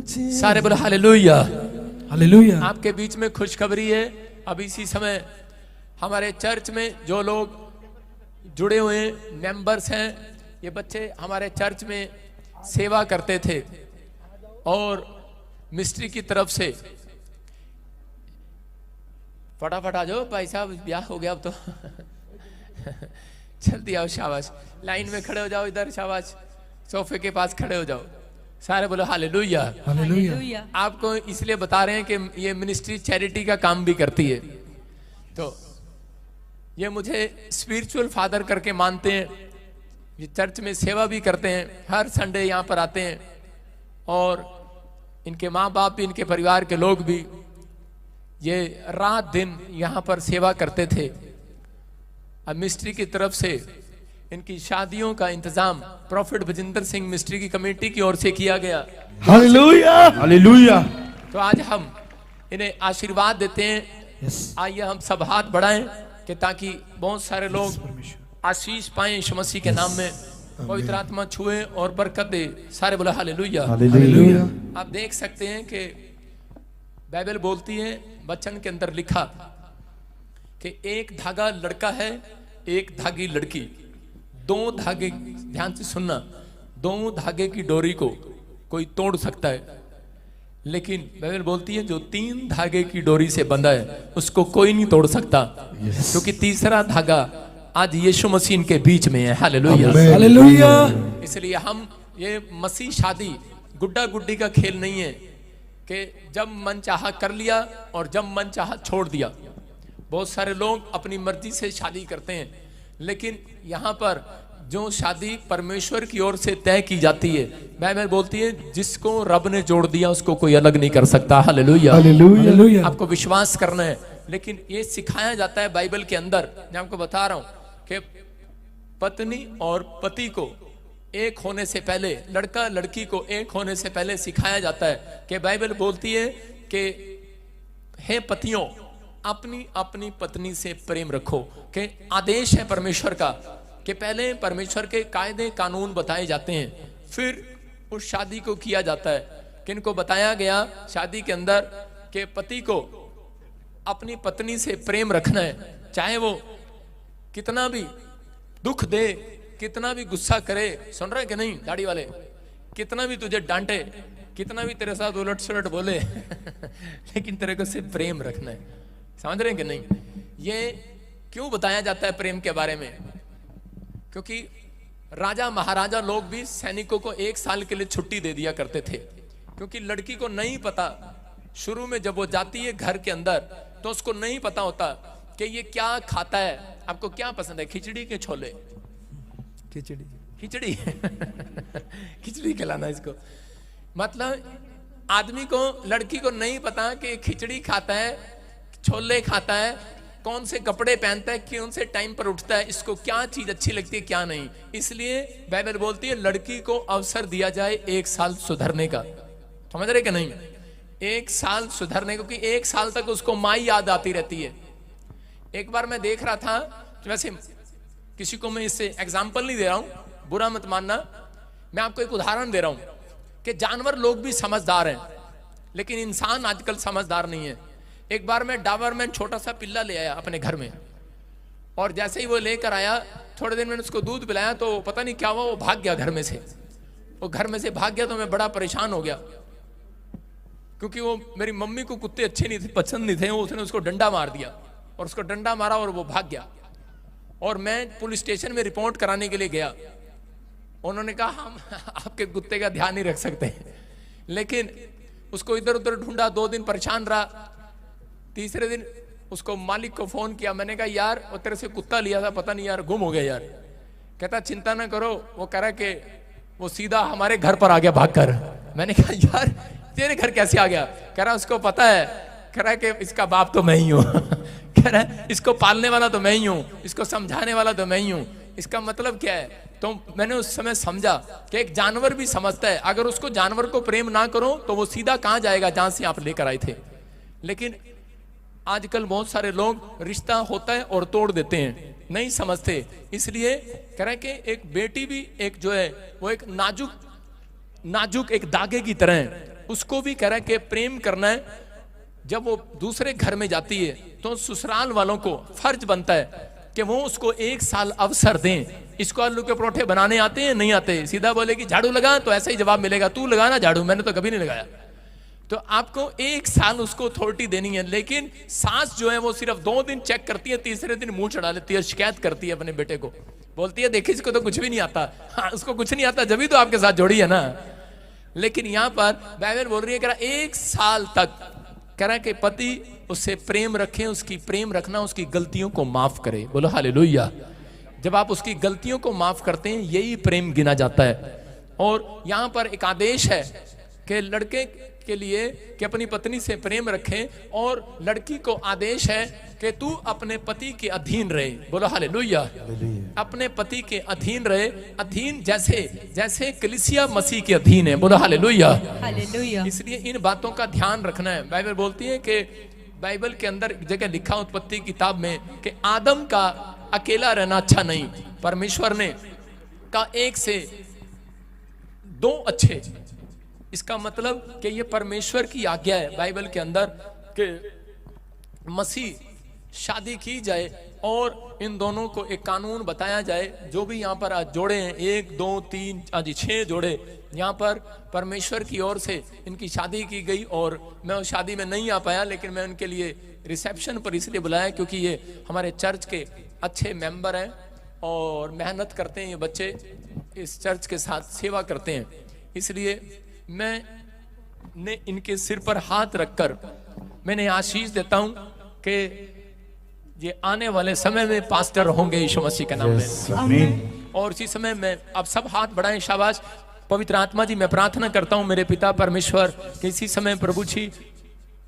सारे बोलो hallelujah. Hallelujah. आपके बीच में खुशखबरी है। अब इसी समय हमारे चर्च में जो लोग जुड़े हुए मेंबर्स हैं, ये बच्चे हमारे चर्च में सेवा करते थे और मिस्ट्री की तरफ से फटाफट आ जाओ भाई साहब, ब्याह हो गया अब तो जल्दी आओ, शाबाश। लाइन में खड़े हो जाओ, इधर शाबाश, सोफे के पास खड़े हो जाओ। सारे बोलो हालेलुया। हालेलुया। आपको इसलिए बता रहे हैं कि ये मिनिस्ट्री चैरिटी का काम भी करती है। तो ये मुझे स्पिरिचुअल फादर करके मानते हैं। ये चर्च में सेवा भी करते हैं, हर संडे यहाँ पर आते हैं और इनके माँ बाप भी, इनके परिवार के लोग भी ये रात दिन यहाँ पर सेवा करते थे। अब मिस्ट्री की तरफ से इनकी शादियों का इंतजाम प्रॉफिट भजिंदर सिंह मिस्ट्री की कमेटी की ओर से किया गया। हालेलुया। हालेलुया। तो आज हम इन्हें आशीर्वाद देते हैं। आइए हम सब हाथ बढ़ाएं कि ताकि बहुत सारे लोग आशीष पाएं यीशु मसीह के नाम में, पवित्र आत्मा छुए और बरकत दे। सारे बोले हालेलुया। हालेलुया। आप देख सकते हैं कि बाइबल बोलती है, वचन के अंदर लिखा कि एक धागा लड़का है, एक धागी लड़की, दो धागे, ध्यान से सुनना, दो धागे की डोरी को कोई तोड़ सकता है, लेकिन बाइबल बोलती है जो तीन धागे की डोरी से बंधा है उसको कोई नहीं तोड़ सकता, क्योंकि तीसरा धागा आज यीशु मसीह के बीच में है। हालेलुया। हालेलुया। इसलिए हम ये मसीह शादी गुड्डा गुड्डी का खेल नहीं है कि जब मन चाहा कर लिया और जब मन चाहा छोड़ दिया। बहुत सारे लोग अपनी मर्जी से शादी करते हैं, लेकिन यहाँ पर जो शादी परमेश्वर की ओर से तय की जाती है, बाइबल बोलती है जिसको रब ने जोड़ दिया उसको कोई अलग नहीं कर सकता। हालेलुया। हालेलुया। आपको विश्वास करना है, लेकिन ये सिखाया जाता है बाइबल के अंदर। मैं आपको बता रहा हूं कि पत्नी और पति को एक होने से पहले, लड़का लड़की को एक होने से पहले सिखाया जाता है कि बाइबल बोलती है कि हे पतियों, अपनी अपनी पत्नी से प्रेम रखो, कि आदेश है परमेश्वर का कि पहले परमेश्वर के कायदे कानून बताए जाते हैं, फिर उस शादी को किया जाता है। किनको बताया गया शादी के अंदर कि पति को अपनी पत्नी से प्रेम रखना है, चाहे वो कितना भी दुख दे, कितना भी गुस्सा करे। सुन रहे कि नहीं दाढ़ी वाले? कितना भी तुझे डांटे, कितना भी तेरे साथ उलट सुलट बोले लेकिन तेरे को सिर्फ प्रेम रखना है। समझ रहे हैं कि नहीं? ये क्यों बताया जाता है प्रेम के बारे में? क्योंकि राजा महाराजा लोग भी सैनिकों को 1 साल के लिए छुट्टी दे दिया करते थे, क्योंकि लड़की को नहीं पता, शुरू में जब वो जाती है घर के अंदर तो उसको नहीं पता होता कि ये क्या खाता है। आपको क्या पसंद है, खिचड़ी के छोले? खिचड़ी खिचड़ी खिचड़ी खिलाना इसको। मतलब आदमी को, लड़की को नहीं पता कि खिचड़ी खाता है, छोले खाता है, कौन से कपड़े पहनता है, कौन से टाइम पर उठता है, इसको क्या चीज अच्छी लगती है क्या नहीं। इसलिए बाइबल बोलती है लड़की को अवसर दिया जाए 1 साल सुधरने का। समझ रहे कि नहीं? 1 साल सुधरने, क्योंकि 1 साल तक उसको माँ याद आती रहती है। एक बार मैं देख रहा था, वैसे किसी को मैं इससे एग्जाम्पल नहीं दे रहा हूं, बुरा मत मानना, मैं आपको एक उदाहरण दे रहा हूं कि जानवर लोग भी समझदार हैं, लेकिन इंसान आजकल समझदार नहीं है। एक बार मैं डाबरमैन छोटा सा पिल्ला ले आया अपने घर में, और जैसे ही वो लेकर आया, थोड़े दिन मैंने उसको दूध पिलाया तो पता नहीं क्या हुआ, वो भाग गया घर में से। वो घर में से भाग गया तो मैं बड़ा परेशान हो गया, क्योंकि वो मेरी मम्मी को कुत्ते अच्छे नहीं थे, पसंद नहीं थे। उसने उसको डंडा मार दिया, और उसको डंडा मारा और वो भाग गया। और मैं पुलिस स्टेशन में रिपोर्ट कराने के लिए गया। उन्होंने कहा हम आपके कुत्ते का ध्यान नहीं रख सकते, लेकिन उसको इधर उधर ढूंढा, 2 दिन परेशान रहा। तीसरे दिन उसको मालिक को फोन किया, मैंने कहा यार वो तेरे से कुत्ता लिया था, पता नहीं यार गुम हो गया यार। कहता चिंता ना करो, वो कह रहा कि वो सीधा हमारे घर पर आ गया भागकर। मैंने कहा यार तेरे घर कैसे आ गया? कह रहा उसको पता है, कह रहा है कि इसका बाप तो मैं ही हूँ कह रहा है इसको पालने वाला तो मैं ही हूँ, इसको समझाने वाला तो मैं ही हूँ। इसका मतलब क्या है? तो मैंने उस समय समझा कि एक जानवर भी समझता है, अगर उसको जानवर को प्रेम ना करो तो वो सीधा कहाँ जाएगा जहां से आप लेकर आए थे। लेकिन आजकल बहुत सारे लोग रिश्ता होता है और तोड़ देते हैं, नहीं समझते। इसलिए कह रहे हैं कि एक बेटी भी एक जो है वो एक नाजुक एक धागे की तरह है। उसको भी कह रहा है कि प्रेम करना है। जब वो दूसरे घर में जाती है तो ससुराल वालों को फर्ज बनता है कि वो उसको 1 साल अवसर दें। इसको आलू के परोठे बनाने आते हैं नहीं आते, सीधा बोले कि झाड़ू लगा, तो ऐसा ही जवाब मिलेगा, तू लगाना झाड़ू, मैंने तो कभी नहीं लगाया। तो आपको 1 साल उसको अथॉरिटी देनी है। लेकिन सास जो है वो सिर्फ 2 दिन चेक करती है, तीसरे दिन मुंह चढ़ा लेती है, शिकायत करती है अपने बेटे को, बोलती है देखिए इसको तो कुछ भी नहीं आता। हाँ, उसको कुछ नहीं आता जब भी तो आपके साथ जोड़ी है ना। लेकिन यहाँ पर बाइबल बोल रही है कि 1 साल तक कह रहा है कि पति उससे प्रेम रखे, उसकी प्रेम रखना, उसकी गलतियों को माफ करे। बोलो हालेलुया। जब आप उसकी गलतियों को माफ करते हैं यही प्रेम गिना जाता है। और यहाँ पर एक आदेश है कि लड़के के लिए कि अपनी पत्नी से प्रेम रखें, और लड़की को आदेश है कि तू अपने पति के अधीन रहे। बोलो हालेलुया। अपने पति के अधीन रहे, अधीन जैसे कलीसिया मसीह के अधीन है। बोलो हालेलुया। इसलिए इन बातों का ध्यान रखना है। बाइबल बोलती है कि बाइबल के अंदर एक जगह लिखा उत्पत्ति किताब में कि आदम का अकेला रहना अच्छा नहीं, परमेश्वर ने का 1 से 2 अच्छे। इसका मतलब कि ये परमेश्वर की आज्ञा है बाइबल के अंदर कि मसीह शादी की जाए और इन दोनों को एक कानून बताया जाए। जो भी यहाँ पर आज जोड़े हैं 1 2 3 आज 6 जोड़े यहाँ पर परमेश्वर की ओर से इनकी शादी की गई। और मैं उस शादी में नहीं आ पाया, लेकिन मैं उनके लिए रिसेप्शन पर इसलिए बुलाया क्योंकि ये हमारे चर्च के अच्छे मेंबर हैं और मेहनत करते हैं। ये बच्चे इस चर्च के साथ सेवा करते हैं, इसलिए मैंने इनके सिर पर हाथ रखकर मैंने आशीष देता हूं कि ये आने वाले समय में पास्टर होंगे यीशु मसीह के नाम में। और इसी समय में आप सब हाथ बढ़ाएं। शाबाश। पवित्र आत्मा जी, मैं प्रार्थना करता हूं मेरे पिता परमेश्वर कि इसी समय प्रभु जी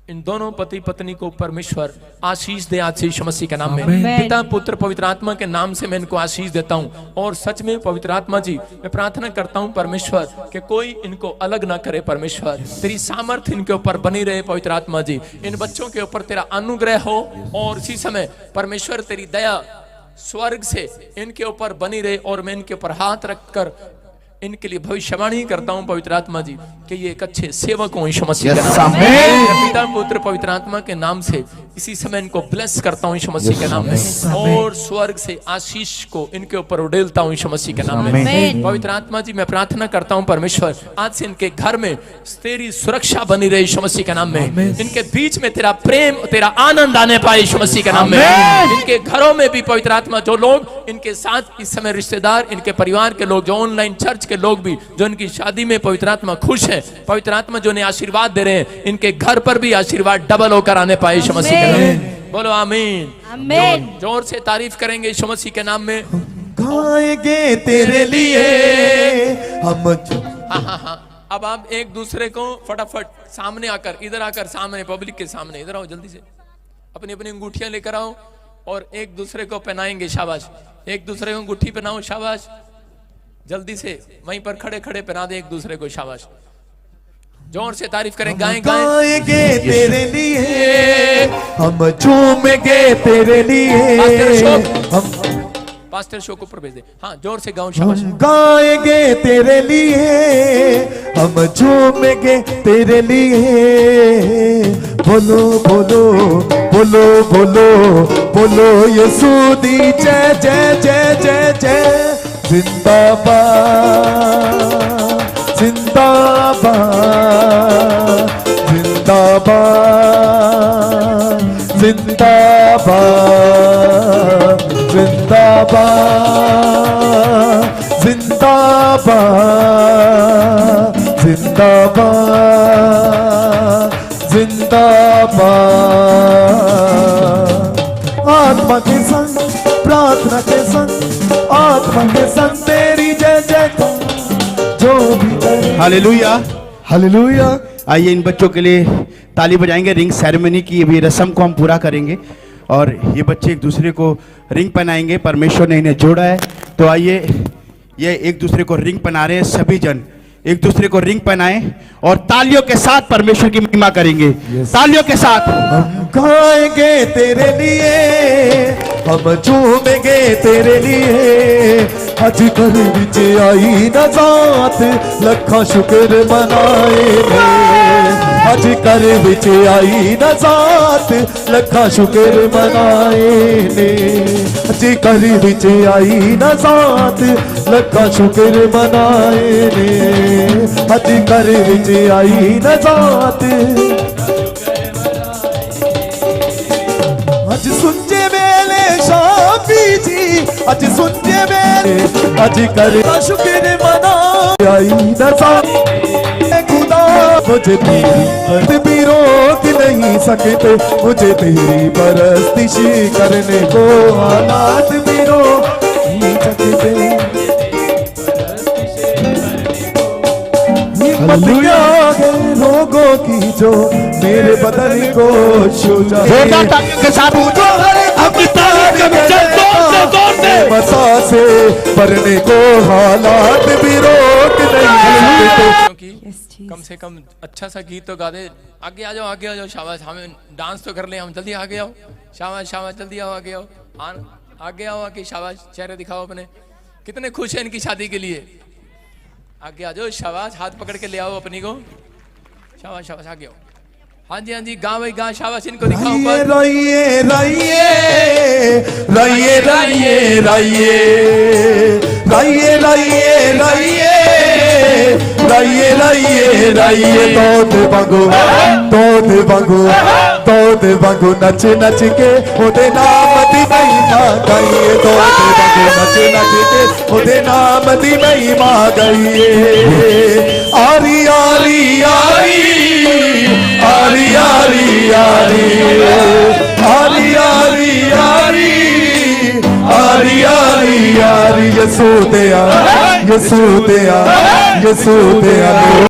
इन दोनों पति पत्नी को परमेश्वर आशीष दे आज से यीशु मसीह के नाम में। पिता पुत्र पवित्र आत्मा के नाम से मैं इनको आशीष देता हूं। और सच में पवित्र आत्मा जी, मैं प्रार्थना करता हूं परमेश्वर कि कोई इनको अलग ना करे। परमेश्वर तेरी सामर्थ्य इनके ऊपर बनी रहे। पवित्र आत्मा जी, इन बच्चों के ऊपर तेरा अनुग्रह हो और इसी समय परमेश्वर तेरी दया स्वर्ग से इनके ऊपर बनी रहे। और मैं इनके ऊपर हाथ रखकर इनके लिए भविष्यवाणी करता हूं पवित्र आत्मा जी कि ये एक अच्छे सेवक हो यीशु मसीह के नाम में। पिता पुत्र पवित्र आत्मा के नाम से इसी समय इनको ब्लेस करता हूं यीशु मसीह के नाम में। और स्वर्ग से आशीष को इनके ऊपर उड़ेलता हूं यीशु मसीह के नाम में। पवित्र आत्मा जी, मैं प्रार्थना करता हूं परमेश्वर आज से इनके घर में तेरी सुरक्षा बनी रहे यीशु मसीह के नाम में। इनके बीच में तेरा प्रेम तेरा आनंद आने पाए यीशु मसीह के नाम में। इनके घरों में भी पवित्र आत्मा जो लोग इनके साथ इस समय रिश्तेदार, इनके परिवार के लोग, जो ऑनलाइन चर्च के लोग भी जो इनकी शादी में पवित्र आत्मा खुश है, पवित्र आत्मा जो इन्हें आशीर्वाद दे रहे हैं, इनके घर पर भी आशीर्वाद डबल होकर आने पाए यीशु मसीह के नाम में। बोलो आमीन, आमीन। जोर से तारीफ करेंगे यीशु मसीह के नाम में। गाएंगे तेरे लिए हम। हाँ। अब आप एक दूसरे को फटाफट सामने आकर, इधर आकर सामने, पब्लिक के सामने इधर आओ, जल्दी से अपनी अपनी अंगूठियां लेकर आओ और एक दूसरे को पहनाएंगे। शाबाश। एक दूसरे को अंगूठी पहनाओ। शाबाश। जल्दी से वहीं पर खड़े खड़े पहना दे एक दूसरे को। शाबाश। जोर से तारीफ करें। गाएंगे तेरे लिए हम, झूमेंगे तेरे लिए हम। पास्टर शो को ऊपर भेज दे। हाँ, जोर से गाओ। शाबाश। गाएंगे तेरे लिए हम, झूमेंगे तेरे लिए। बोलो बोलो बोलो बोलो बोलो यीशु दी जय जय जय जय जय। जिंदाबाद जिंदाबाद जिंदाबाद जिंदाबाद जिंदाबाद जिंदाबाद जिंदाबाद जिंदाबाद। आत्मा के संग प्रार्थना के संग, आत्मा के संग तेरी जय जय जो भी करे। Hallelujah hallelujah. आइए इन बच्चों के लिए ताली बजाएंगे। रिंग सेरेमनी की अभी रस्म को हम पूरा करेंगे और ये बच्चे एक दूसरे को रिंग पहनाएंगे। परमेश्वर ने इन्हें जोड़ा है, तो आइए ये एक दूसरे को रिंग पहना रहे हैं। सभी जन एक दूसरे को रिंग पहनाएं और तालियों के साथ परमेश्वर की महिमा करेंगे। तालियों के साथ हम गाएंगे तेरे लिए, हम झूमेंगे तेरे लिए। अज कर विच आई न जात, लखा शुक्र मनाए। अज कर विच आई न जात लखा शुक्र मनाए ने अज कर विच आई न जात लखा शुक्र मनाए ने अज कर विच आई न जात अज सुंजे वेले शामी जी अज सुंजे वेले अज कर शुक्र मना आई न जात खुदा मुझे तेरी भी रोक नहीं सकते मुझे तेरी परस्तिश करने को हालात भी रोक नहीं सकते लोगों की जो मेरे बदन को छू जाए के साथ मसा से भरने को हालात भी रोक नहीं सकते क्योंकि कम से कम अच्छा सा गीत तो गा दे। आगे आ जाओ शाबाश। हमें डांस तो कर ले हम, जल्दी आगे आओ। शाबाश शाबाश, जल्दी आओ, आगे आओ, आगे आओ, आगे शाबाश। चेहरे दिखाओ अपने, कितने खुश हैं इनकी शादी के लिए। आगे आ जाओ, शाबाश। हाथ पकड़ के ले आओ अपनी को, शाबाश शाबाश, आगे आओ। हाँ जी हाँ जी, गा भाई गा, शाबाश। इनको दिखाओ ऊपर। रहिए रहिए रहिए रहिए रहिए रहिए रहिए रहिए रहिए रहिए रहिए तोत बंगो नच नच के ओदे नाम दी महिमा गाइए। तोत बंगो नच नच के ओदे नाम दी महिमा गाइए। आरी आरी आरी आरी आरी आरी आरी आरी आरी आरी आरी आरी यसू दया यसू दया यसू दया।